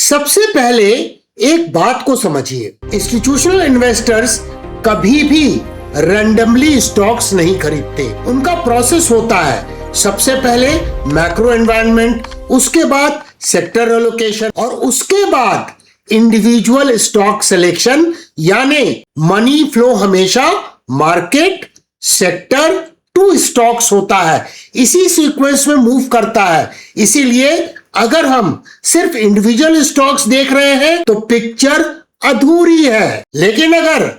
सबसे पहले एक बात को समझिए, इंस्टीट्यूशनल इन्वेस्टर्स कभी भी रैंडमली स्टॉक्स नहीं खरीदते। उनका प्रोसेस होता है, सबसे पहले मैक्रो एनवायरनमेंट, उसके बाद सेक्टर एलोकेशन और उसके बाद इंडिविजुअल स्टॉक सिलेक्शन, यानी मनी फ्लो हमेशा मार्केट, सेक्टर टू स्टॉक्स होता है। इसी सीक्वेंस में मूव करता है। इसीलिए अगर हम सिर्फ इंडिविजुअल स्टॉक्स देख रहे हैं तो पिक्चर अधूरी है, लेकिन अगर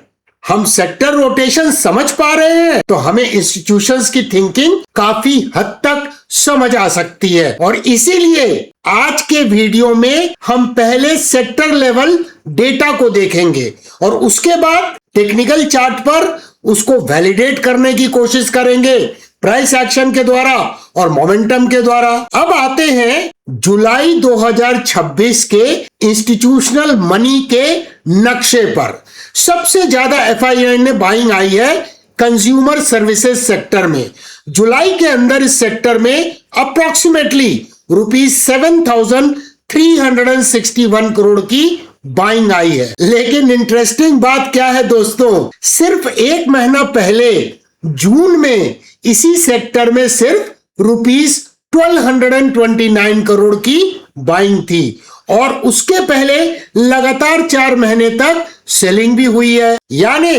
हम सेक्टर रोटेशन समझ पा रहे हैं तो हमें इंस्टीट्यूशंस की थिंकिंग काफी हद तक समझ आ सकती है। और इसीलिए आज के वीडियो में हम पहले सेक्टर लेवल डेटा को देखेंगे और उसके बाद टेक्निकल चार्ट पर उसको वैलिडेट करने की कोशिश करेंगे प्राइस एक्शन के द्वारा और मोमेंटम के द्वारा। अब आते हैं जुलाई 2026 के इंस्टीट्यूशनल मनी के नक्शे पर। सबसे ज्यादा एफआईआई ने बाइंग आई है कंज्यूमर सर्विसेज सेक्टर में। जुलाई के अंदर इस सेक्टर में अप्रोक्सीमेटली ₹7,361 करोड़ की बाइंग आई है। लेकिन इंटरेस्टिंग बात क्या है दोस्तों, सिर्फ एक महीना पहले जून में इसी सेक्टर में सिर्फ ₹1,229 करोड़ की बाइंग थी और उसके पहले लगातार 4 महीने तक सेलिंग भी हुई है। यानी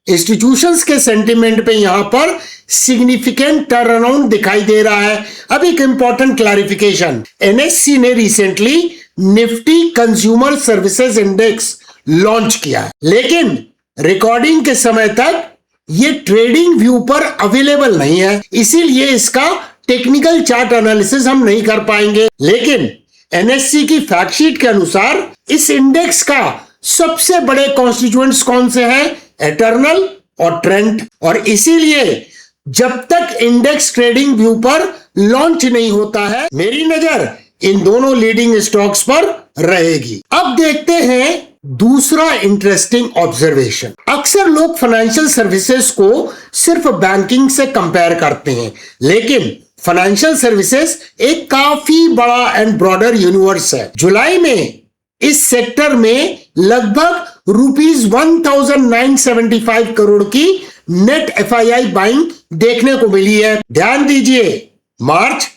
इंस्टीट्यूशंस के सेंटिमेंट पे यहां पर सिग्निफिकेंट टर्न अराउंड दिखाई दे रहा है। अब एक इंपॉर्टेंट क्लैरिफिकेशन, एनएससी ने recently Nifty consumer services index launch किया है, लेकिन रिकॉर्डिंग के समय तक ये ट्रेडिंग व्यू पर अवेलेबल नहीं है, इसीलिए इसका टेक्निकल चार्ट एनालिसिस हम नहीं कर पाएंगे। लेकिन एनएससी की फैक्टशीट के अनुसार इस इंडेक्स का सबसे बड़े कॉन्स्टिट्यूएंट्स कौन से हैं? एटर्नल और ट्रेंड। और इसीलिए जब तक इंडेक्स ट्रेडिंग व्यू पर लॉन्च नहीं होता है, मेरी नजर इन दोनों लीडिंग स्टॉक्स पर रहेगी। अब देखते हैं दूसरा इंटरेस्टिंग ऑब्जर्वेशन। अक्सर लोग फाइनेंशियल सर्विसेज को सिर्फ बैंकिंग से कंपेयर करते हैं, लेकिन फाइनेंशियल सर्विसेज एक काफी बड़ा एंड ब्रॉडर यूनिवर्स है। जुलाई में इस सेक्टर में लगभग ₹1,975 करोड़ की नेट एफआईआई बाइंग देखने को मिली है। ध्यान दीजिए, मार्च,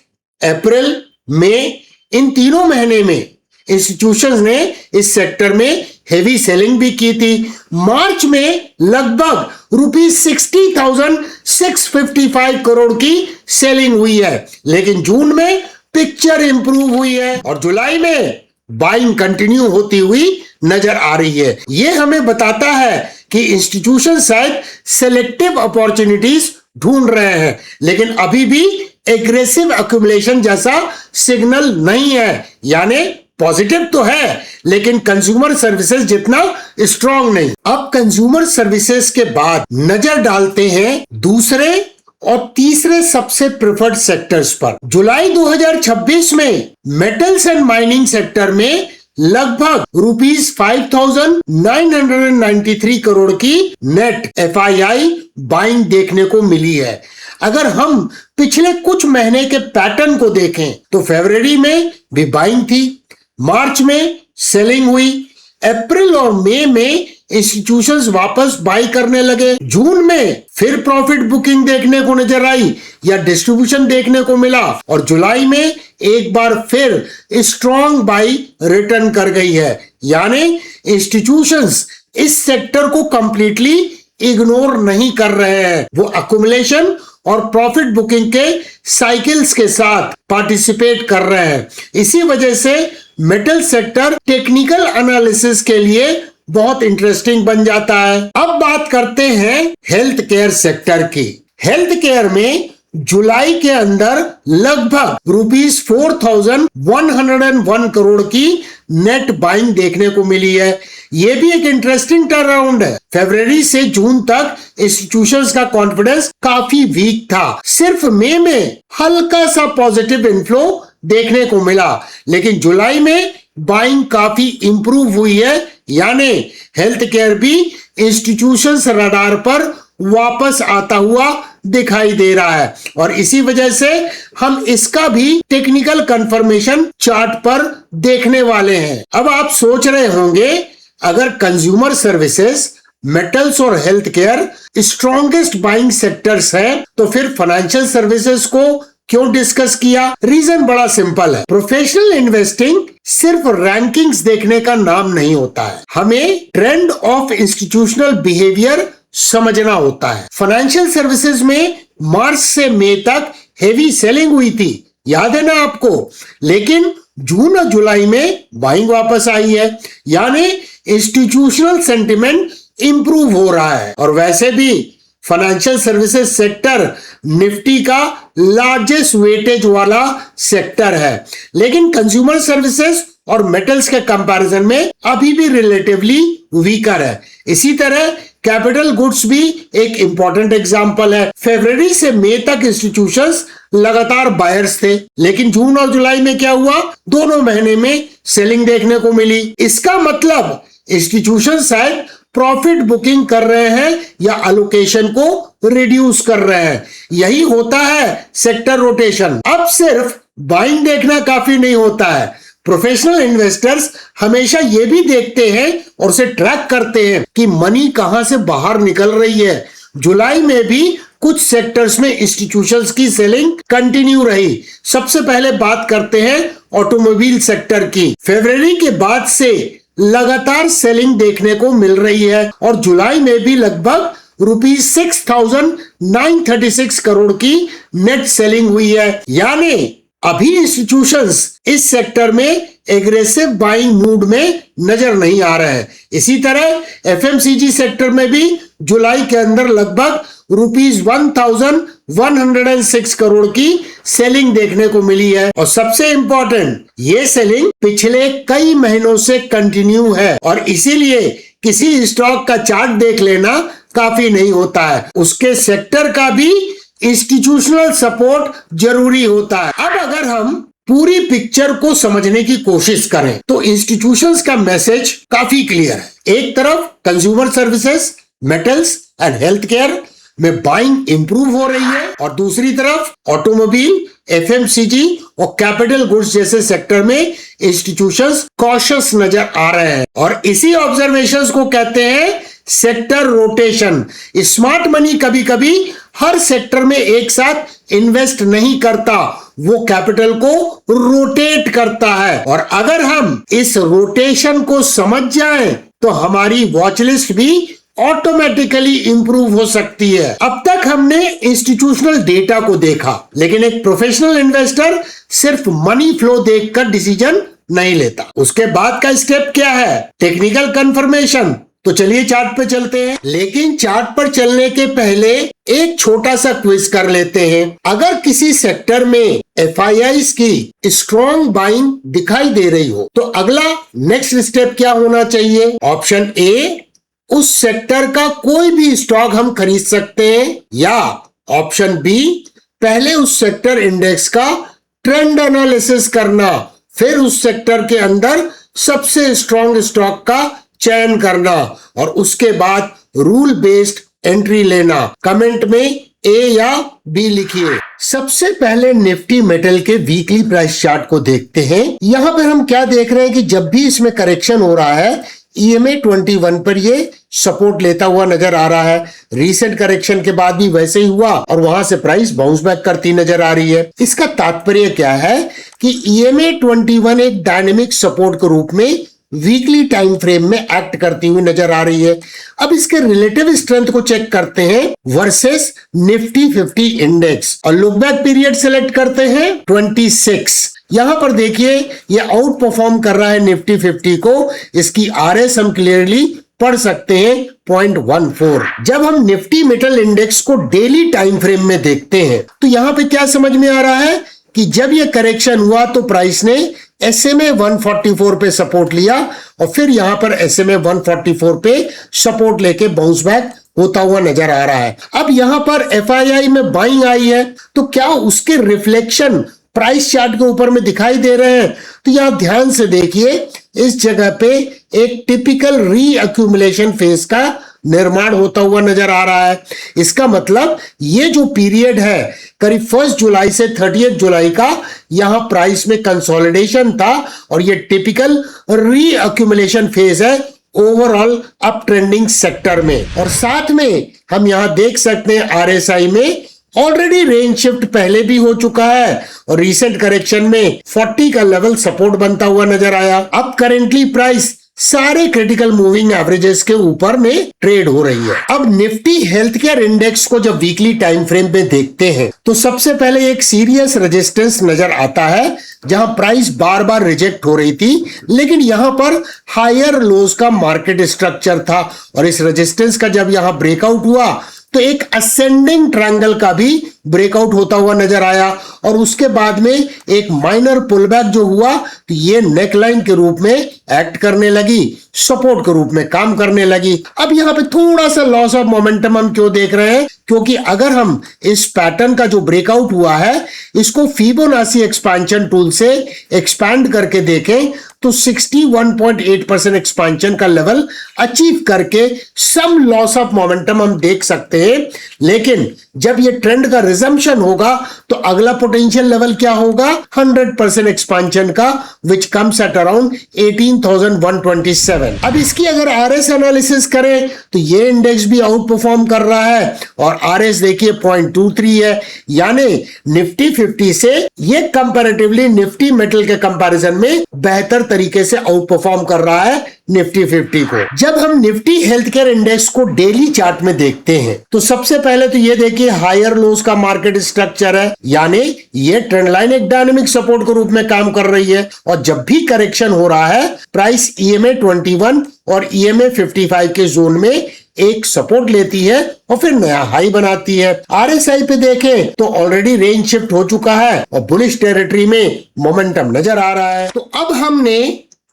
अप्रैल, मई, इन तीनों महीने में इंस्टीट्यूशंस ने इस सेक्टर में हेवी सेलिंग भी की थी। मार्च में लगभग ₹60,655 करोड़ की सेलिंग हुई है, लेकिन जून में पिक्चर इंप्रूव हुई है और जुलाई में बाइंग कंटिन्यू होती हुई नजर आ रही है। यह हमें बताता है कि इंस्टीट्यूशन शायद सेलेक्टिव अपॉर्चुनिटीज ढूंढ रहे हैं, लेकिन अभी भी एग्रेसिव एक्यूमुलेशन जैसा सिग्नल नहीं है। यानी पॉजिटिव तो है, लेकिन कंज्यूमर सर्विसेज जितना स्ट्रांग नहीं। अब कंज्यूमर सर्विसेज के बाद नजर डालते हैं दूसरे और तीसरे सबसे प्रेफर्ड सेक्टर्स पर। जुलाई 2026 में मेटल्स एंड माइनिंग सेक्टर में लगभग ₹5,993 करोड़ की नेट एफआईआई बाइंग देखने को मिली है। अगर हम पिछले कुछ महीने के पैटर्न को देखें तो फरवरी में भी बाइंग थी, मार्च में सेलिंग हुई, अप्रैल और मई में इंस्टीट्यूशंस वापस बाई करने लगे, जून में फिर प्रॉफिट बुकिंग देखने को नजर आई या डिस्ट्रीब्यूशन देखने को मिला और जुलाई में एक बार फिर स्ट्रॉन्ग बाई रिटर्न कर गई है। यानी इंस्टीट्यूशंस इस सेक्टर को कंप्लीटली इग्नोर नहीं कर रहे हैं, वो अक्यूमुलेशन और प्रॉफिट बुकिंग के साइकिल्स के साथ पार्टिसिपेट कर रहे हैं। इसी वजह से मेटल सेक्टर टेक्निकल एनालिसिस के लिए बहुत इंटरेस्टिंग बन जाता है। अब बात करते हैं हेल्थ केयर सेक्टर की। हेल्थ केयर में जुलाई के अंदर लगभग ₹4,101 करोड़ की नेट बाइंग देखने को मिली है। यह भी एक इंटरेस्टिंग टर्न अराउंड है। फरवरी से जून तक इंस्टीट्यूशंस का कॉन्फिडेंस काफी वीक था, सिर्फ मई में हल्का सा पॉजिटिव इनफ्लो देखने को मिला, लेकिन जुलाई में बाइंग काफी इंप्रूव हुई है। यानी हेल्थ केयर भी इंस्टीट्यूशंस रडार पर वापस आता हुआ दिखाई दे रहा है और इसी वजह से हम इसका भी टेक्निकल कंफर्मेशन चार्ट पर देखने वाले हैं। अब आप सोच रहे होंगे, अगर कंज्यूमर सर्विसेज, मेटल्स और health care strongest buying sectors हैं, तो फिर फाइनेंशियल सर्विसेज को क्यों डिस्कस किया? रीजन बड़ा सिंपल है। प्रोफेशनल इन्वेस्टिंग सिर्फ रैंकिंग्स देखने का नाम नहीं होता है, हमें ट्रेंड ऑफ इंस्टीट्यूशनल बिहेवियर समझना होता है। फाइनेंशियल सर्विसेज में मार्च से मई तक हेवी सेलिंग हुई थी, याद है ना आपको, लेकिन जून और जुलाई में बाइंग वापस आई है, यानी इंस्टीट्यूशनल सेंटिमेंट इंप्रूव हो रहा है। और वैसे भी फाइनेंशियल सर्विसेज सेक्टर निफ्टी का लार्जेस्ट वेटेज वाला सेक्टर है, लेकिन कंज्यूमर सर्विसेज और मेटल्स के कंपैरिजन में अभी भी रिलेटिवली वीकर है। इसी तरह कैपिटल गुड्स भी एक इंपॉर्टेंट एग्जांपल है। फरवरी से मई तक इंस्टीट्यूशंस लगातार बायर्स थे, लेकिन जून और जुलाई में क्या हुआ? दोनों महीने में सेलिंग देखने को मिली। इसका मतलब इंस्टीट्यूशन शायद प्रॉफिट बुकिंग कर रहे हैं या अलोकेशन को रिड्यूस कर रहे हैं। यही होता है सेक्टर रोटेशन। अब सिर्फ बाइंग देखना काफी नहीं होता है, प्रोफेशनल इन्वेस्टर्स हमेशा ये भी देखते हैं और उसे ट्रैक करते हैं कि मनी कहां से बाहर निकल रही है। जुलाई में भी कुछ सेक्टर्स में इंस्टीट्यूशंस की सेलिंग कंटिन्यू रही। सबसे पहले बात करते हैं ऑटोमोबाइल सेक्टर की। फरवरी के बाद से लगातार सेलिंग देखने को मिल रही है और जुलाई में भी लगभग ₹6,936 करोड़ की नेट सेलिंग हुई है, यानी अभी इंस्टीट्यूशंस इस सेक्टर में एग्रेसिव बाइंग मूड में नजर नहीं आ रहे हैं। इसी तरह एफएमसीजी सेक्टर में भी जुलाई के अंदर लगभग ₹1,106 करोड़ की सेलिंग देखने को मिली है और सबसे इंपॉर्टेंट, ये सेलिंग पिछले कई महीनों से कंटिन्यू है और इसीलिए किसी स्टॉक का चार्ट देख लेना काफी नहीं होता है, उसके सेक्टर का भी इंस्टीट्यूशनल सपोर्ट जरूरी होता है। अब अगर हम पूरी पिक्चर को समझने की कोशिश करें तो इंस्टीट्यूशंस का मैसेज काफी क्लियर है। एक तरफ consumer services, metals and health care में बाइंग इंप्रूव हो रही है और दूसरी तरफ ऑटोमोबाइल, एफएमसीजी और कैपिटल गुड्स जैसे सेक्टर में इंस्टीट्यूशंस कॉशियस नजर आ रहे हैं और इसी ऑब्जर्वेशंस को कहते हैं सेक्टर रोटेशन। स्मार्ट मनी कभी कभी हर सेक्टर में एक साथ इन्वेस्ट नहीं करता, वो कैपिटल को रोटेट करता है और अगर हम इस रोटेशन को समझ जाएं तो हमारी वॉच लिस्ट भी ऑटोमेटिकली इंप्रूव हो सकती है। अब तक हमने इंस्टीट्यूशनल डेटा को देखा, लेकिन एक प्रोफेशनल इन्वेस्टर सिर्फ मनी फ्लो देखकर डिसीजन नहीं लेता। उसके बाद का स्टेप क्या है? Technical confirmation. तो चलिए चार्ट पे चलते हैं, लेकिन चार्ट पर चलने के पहले एक छोटा सा क्विज कर लेते हैं। अगर किसी सेक्टर में एफआईआईज की स्ट्रॉन्ग बाइंग दिखाई दे रही हो तो अगला नेक्स्ट स्टेप क्या होना चाहिए? ऑप्शन ए, उस सेक्टर का कोई भी स्टॉक हम खरीद सकते हैं, या ऑप्शन बी, पहले उस सेक्टर इंडेक्स का ट्रेंड एनालिसिस करना, फिर उस सेक्टर के अंदर सबसे स्ट्रॉन्ग स्टॉक का चयन करना और उसके बाद रूल बेस्ड एंट्री लेना। कमेंट में ए या बी लिखिए। सबसे पहले निफ्टी मेटल के वीकली प्राइस चार्ट को देखते हैं। यहां पर हम क्या देख रहे हैं कि जब भी इसमें करेक्शन हो रहा है EMA 21 पर ये सपोर्ट लेता हुआ नजर आ रहा है। रीसेंट करेक्शन के बाद भी वैसे ही हुआ और वहां से प्राइस बाउंस बैक करती नजर आ रही है। इसका तात्पर्य क्या है कि EMA 21 एक डायनेमिक सपोर्ट के रूप में वीकली टाइम फ्रेम में एक्ट करती हुई नजर आ रही है। अब इसके रिलेटिव स्ट्रेंथ को चेक करते हैं वर्सेस निफ्टी 50 इंडेक्स और लुक बैक पीरियड सेलेक्ट करते हैं 26। यहां पर देखिए ये आउट परफॉर्म कर रहा है निफ्टी 50 को। इसकी RS हम क्लियरली पढ़ सकते हैं 0.14। जब हम निफ्टी मेटल इंडेक्स को डेली टाइम फ्रेम में देखते हैं तो यहां पे क्या समझ में आ रहा है कि जब ये करेक्शन हुआ तो प्राइस ने SMA 144 पे सपोर्ट लिया और फिर यहां पर SMA 144 पे सपोर्ट लेके बाउंस बैक होता हुआ नजर आ रहा है। अब यहां पर FII में बाइंग आई है तो क्या उसके रिफ्लेक्शन प्राइस चार्ट के ऊपर में दिखाई दे रहे हैं? तो यहां ध्यान से देखिए, इस जगह पे एक टिपिकल रीअक्यूमुलेशन फेज का निर्माण होता हुआ नजर आ रहा है। इसका मतलब ये जो पीरियड है करीब 1 जुलाई से 30 जुलाई का, यहां प्राइस में कंसोलिडेशन था और ये टिपिकल रीअक्यूमुलेशन फेज है ओवरऑल अप ट्रेंडिंग सेक्टर में। और साथ में हम यहां देख सकते हैं आरएसआई में ऑलरेडी रेंज शिफ्ट पहले भी हो चुका है और रीसेंट करेक्शन में 40 का लेवल सपोर्ट बनता हुआ नजर आया। अब करेंटली प्राइस सारे क्रिटिकल मूविंग एवरेजेस के ऊपर में ट्रेड हो रही है। अब निफ्टी हेल्थ केयर इंडेक्स को जब वीकली टाइम फ्रेम में देखते हैं तो सबसे पहले एक सीरियस रेजिस्टेंस नजर आता है जहां प्राइस बार बार रिजेक्ट हो रही थी, लेकिन यहां पर हायर लोज का मार्केट स्ट्रक्चर था और इस रेजिस्टेंस का जब यहां ब्रेकआउट हुआ तो एक असेंडिंग ट्रायंगल का भी ब्रेकआउट होता हुआ नजर आया और उसके बाद में एक माइनर पुलबैक जो हुआ तो ये नेकलाइन के रूप में एक्ट करने लगी, सपोर्ट के रूप में काम करने लगी। अब यहां पे थोड़ा सा लॉस ऑफ मोमेंटम हम क्यों देख रहे हैं, क्योंकि अगर हम इस पैटर्न का जो ब्रेकआउट हुआ है इसको फिबोनाची एक्सपेंशन टूल से एक्सपैंड करके देखें तो 61.8% एक्सपेंशन का लेवल अचीव करके सम लॉस ऑफ मोमेंटम हम देख सकते हैं। लेकिन जब ये ट्रेंड का रिजम्पशन होगा तो अगला पोटेंशियल लेवल क्या होगा, 100% एक्सपेंशन का, विच कम्स एट अराउंड 18,127। अब इसकी अगर आरएस एनालिसिस करें तो ये इंडेक्स भी आउट परफॉर्म कर रहा है और आरएस देखिए 0.23 है, यानी निफ्टी 50 से ये कंपैरेटिवली निफ्टी मेटल के कंपैरिजन में बेहतर तरीके से आउट परफॉर्म कर रहा है निफ्टी 50 को। जब हम निफ्टी हेल्थ केयर इंडेक्स को डेली चार्ट में देखते हैं तो सबसे पहले तो ये देखिए हायर लोज का मार्केट स्ट्रक्चर है, यानी ये ट्रेंड लाइन एक डायनेमिक सपोर्ट के रूप में काम कर रही है और जब भी करेक्शन हो रहा है प्राइस EMA 21 और EMA 55 के जोन में एक सपोर्ट लेती है और फिर नया हाई बनाती है। RSI पे देखें तो ऑलरेडी रेंज शिफ्ट हो चुका है और बुलिश टेरिटरी में मोमेंटम नजर आ रहा है। तो अब हमने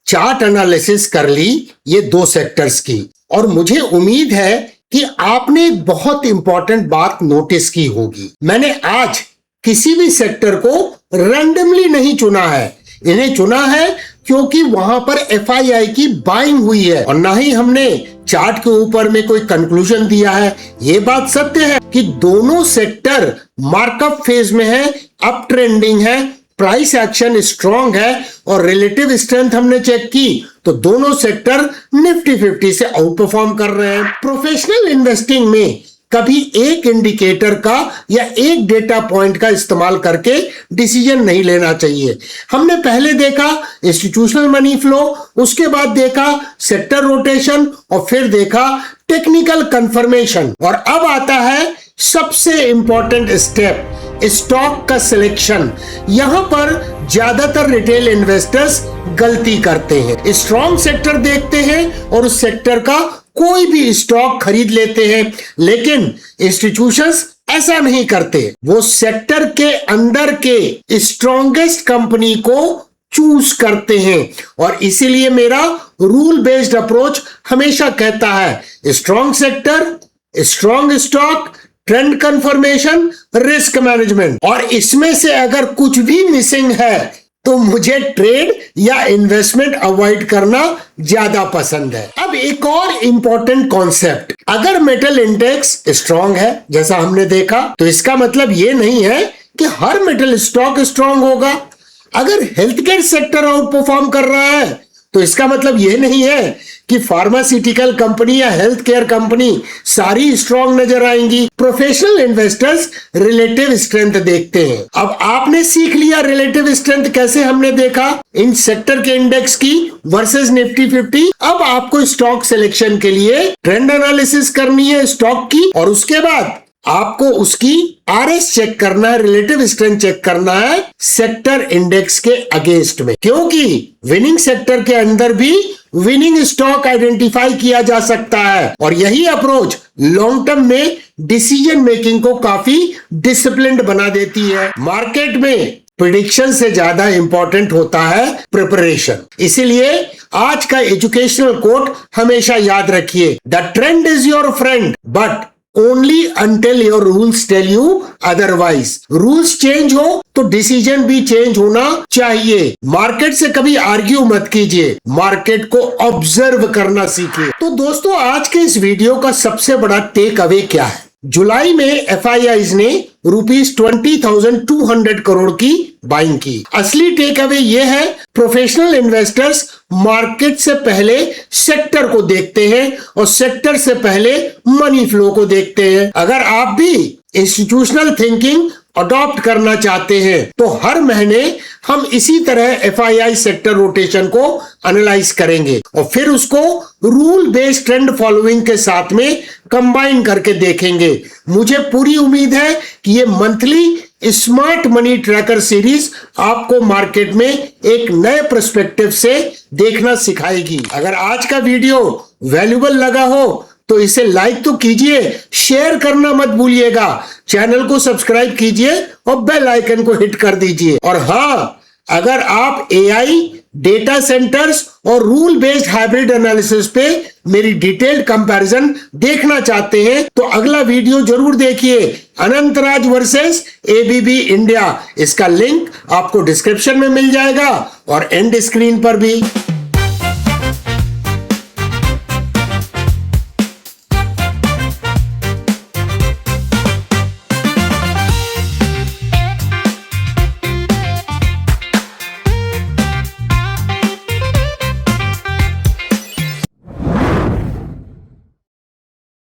चार्ट एनालिसिस कर ली ये दो सेक्टर्स की और मुझे उम्मीद है कि आपने एक बहुत इंपॉर्टेंट बात नोटिस की होगी। मैंने आज किसी भी सेक्टर को रैंडमली नहीं चुना है, इन्हें चुना है क्योंकि वहां पर FII की बाइंग हुई है और ना ही हमने चार्ट के ऊपर में कोई कंक्लूजन दिया है। ये बात सत्य है कि दोनों सेक्टर मार्कअप फेज में है, अप ट्रेंडिंग है, प्राइस एक्शन स्ट्रॉन्ग है और रिलेटिव स्ट्रेंथ हमने चेक की तो दोनों सेक्टर निफ्टी 50 से आउट परफॉर्म कर रहे हैं। प्रोफेशनल इन्वेस्टिंग में कभी एक इंडिकेटर का या एक डेटा पॉइंट का इस्तेमाल करके डिसीजन नहीं लेना चाहिए। हमने पहले देखा इंस्टीट्यूशनल मनी फ्लो, उसके बाद देखा सेक्टर रोटेशन और फिर देखा टेक्निकल कंफर्मेशन और अब आता है सबसे इंपॉर्टेंट स्टेप, स्टॉक का सिलेक्शन। यहां पर ज्यादातर रिटेल इन्वेस्टर्स गलती करते हैं, स्ट्रॉन्ग सेक्टर देखते हैं और उस सेक्टर का कोई भी स्टॉक खरीद लेते हैं, लेकिन इंस्टीट्यूशंस ऐसा नहीं करते। वो सेक्टर के अंदर के स्ट्रॉन्गेस्ट कंपनी को चूज करते हैं और इसीलिए मेरा रूल बेस्ड अप्रोच हमेशा कहता है strong sector, strong stock, trend confirmation, risk management. और इसमें से अगर कुछ भी मिसिंग है तो मुझे ट्रेड या इन्वेस्टमेंट अवॉइड करना ज्यादा पसंद है। अब एक और इंपॉर्टेंट कॉन्सेप्ट, अगर मेटल इंडेक्स स्ट्रॉन्ग है जैसा हमने देखा तो इसका मतलब ये नहीं है कि हर मेटल स्टॉक स्ट्रॉन्ग होगा। अगर health care sector out perform कर रहा है तो इसका मतलब यह नहीं है कि फार्मास्यूटिकल कंपनी या हेल्थ केयर कंपनी सारी स्ट्रॉन्ग नजर आएंगी। प्रोफेशनल इन्वेस्टर्स रिलेटिव स्ट्रेंथ देखते हैं। अब आपने सीख लिया रिलेटिव स्ट्रेंथ कैसे हमने देखा इन सेक्टर के इंडेक्स की वर्सेस निफ्टी 50। अब आपको स्टॉक सिलेक्शन के लिए ट्रेंड एनालिसिस करनी है स्टॉक की और उसके बाद आपको उसकी आरएस चेक करना है, रिलेटिव स्ट्रेंथ चेक करना है सेक्टर इंडेक्स के अगेंस्ट में, क्योंकि विनिंग सेक्टर के अंदर भी विनिंग स्टॉक आइडेंटिफाई किया जा सकता है और यही अप्रोच लॉन्ग टर्म में डिसीजन मेकिंग को काफी डिसिप्लिन्ड बना देती है। मार्केट में प्रिडिक्शन से ज्यादा इंपॉर्टेंट होता है प्रिपरेशन। इसीलिए आज का एजुकेशनल कोट हमेशा याद रखिए, the trend is your friend but only until your rules tell you otherwise। Rules change हो तो डिसीजन भी चेंज होना चाहिए। मार्केट से कभी आर्ग्यू मत कीजिए, मार्केट को ऑब्जर्व करना सीखिए। तो दोस्तों, आज के इस वीडियो का सबसे बड़ा टेक अवे क्या है? जुलाई में FIIs ने ₹20,200 करोड़ की बाइंग की। असली टेक अवे यह है, प्रोफेशनल इन्वेस्टर्स मार्केट से पहले सेक्टर को देखते हैं और सेक्टर से पहले मनी फ्लो को देखते हैं। अगर आप भी इंस्टीट्यूशनल थिंकिंग अडॉप्ट करना चाहते हैं तो हर महीने हम इसी तरह FII सेक्टर रोटेशन को एनालाइज करेंगे और फिर उसको रूल बेस्ड ट्रेंड फॉलोइंग के साथ में कंबाइन करके देखेंगे। मुझे पूरी उम्मीद है कि ये monthly smart money tracker series आपको मार्केट में एक नए पर्सपेक्टिव से देखना सिखाएगी। अगर आज का वीडियो वैल्यूएबल लगा हो तो इसे लाइक तो कीजिए, शेयर करना मत भूलिएगा, चैनल को सब्सक्राइब कीजिए और बेल आइकन को हिट कर दीजिए। और हाँ, अगर आप AI, डेटा सेंटर्स और रूल बेस्ड हाइब्रिड एनालिसिस पे मेरी डिटेल्ड कंपैरिजन देखना चाहते हैं तो अगला वीडियो जरूर देखिए, अनंतराज वर्सेस ABB इंडिया। इसका लिंक आपको डिस्क्रिप्शन में मिल जाएगा और एंड स्क्रीन पर भी।